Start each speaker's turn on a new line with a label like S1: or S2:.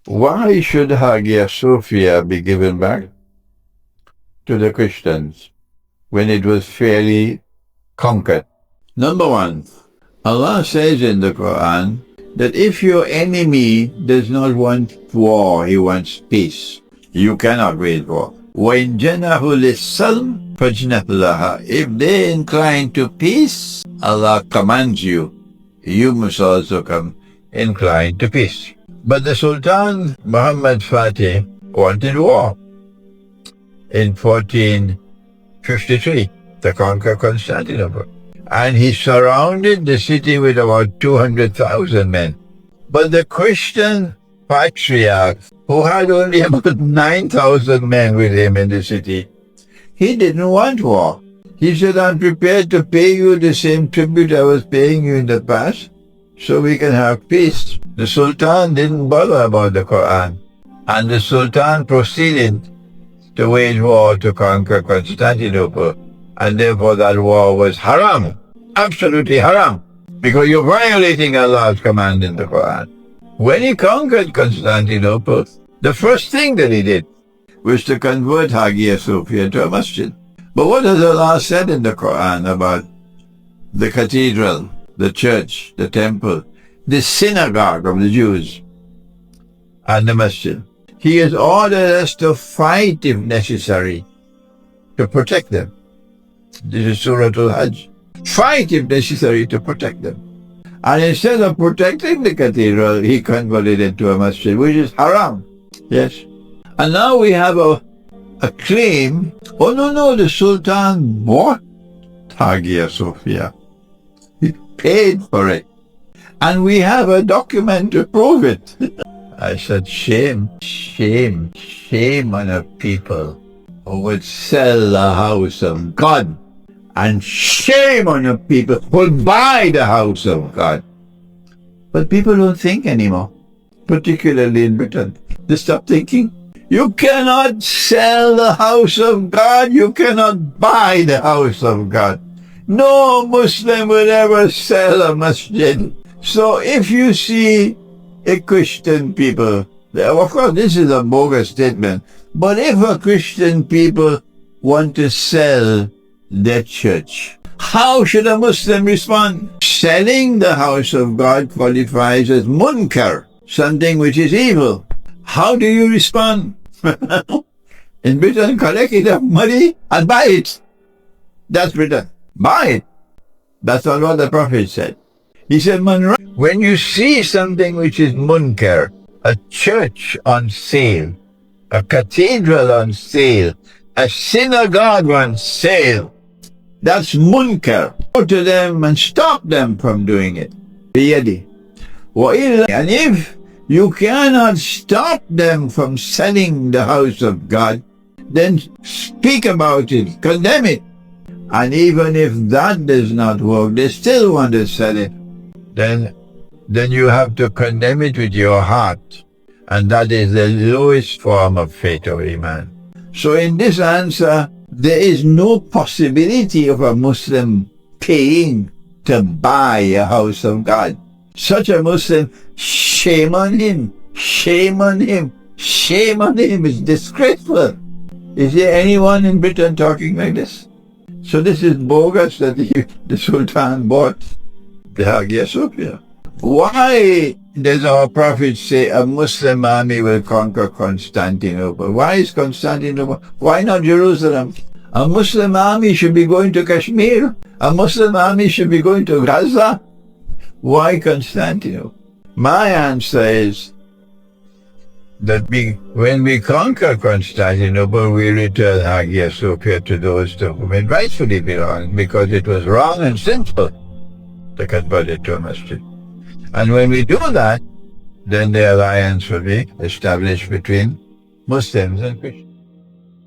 S1: Why should Hagia Sophia be given back to the Christians when it was fairly conquered? Number one, Allah says in the Quran that if your enemy does not want war, he wants peace. You cannot wage war. وَإِنْ جَنَحُوا لِلسَّلْمِ فَاجْنَحْ لَهَا. If they incline to peace, Allah commands you, you must also come incline to peace. But the Sultan Muhammad Fatih wanted war in 1453 to conquer Constantinople. And he surrounded the city with about 200,000 men. But the Christian patriarch, who had only about 9,000 men with him in the city, he didn't want war. He said, I'm prepared to pay you the same tribute I was paying you in the past, so we can have peace. The Sultan didn't bother about the Quran, and the Sultan proceeded to wage war to conquer Constantinople, and therefore that war was haram, absolutely haram, because you're violating Allah's command in the Quran. When he conquered Constantinople, the first thing that he did was to convert Hagia Sophia to a masjid. But what has Allah said in the Quran about the cathedral, the church, the temple, the synagogue of the Jews, and the masjid? He has ordered us to fight if necessary to protect them. This is Surah Al-Hajj. Fight if necessary to protect them. And instead of protecting the cathedral, he converted it into a masjid, which is haram. Yes. And now we have a claim, oh no, the Sultan bought Hagia Sophia. He paid for it. And we have a document to prove it. I said, shame on a people who would sell the house of God. And shame on the people who will buy the house of God. But people don't think anymore, particularly in Britain. They stop thinking. You cannot sell the house of God. You cannot buy the house of God. No Muslim would ever sell a masjid. So if you see a Christian people, of course this is a bogus statement, but if a Christian people want to sell their church, how should a Muslim respond? Selling the house of God qualifies as munkar, something which is evil. How do you respond? In Britain, collect enough money and buy it. That's Britain. Buy it. That's not what the Prophet said. He said, when you see something which is munkar, a church on sale, a cathedral on sale, a synagogue on sale, that's munkar. Go to them and stop them from doing it. And if you cannot stop them from selling the house of God, then speak about it, condemn it. And even if that does not work, they still want to sell it, then you have to condemn it with your heart. And that is the lowest form of faith or iman. So in this answer, there is no possibility of a Muslim paying to buy a house of God. Such a Muslim, shame on him, shame on him, shame on him. It's disgraceful. Is there anyone in Britain talking like this? So this is bogus that the Sultan bought the Hagia Sophia. Why does our Prophet say a Muslim army will conquer Constantinople? Why is Constantinople? Why not Jerusalem? A Muslim army should be going to Kashmir. A Muslim army should be going to Gaza. Why Constantinople? My answer is that when we conquer Constantinople, we return Hagia Sophia to those to whom it rightfully belongs, because it was wrong and sinful to convert it to a masjid. And when we do that, then the alliance will be established between Muslims and Christians.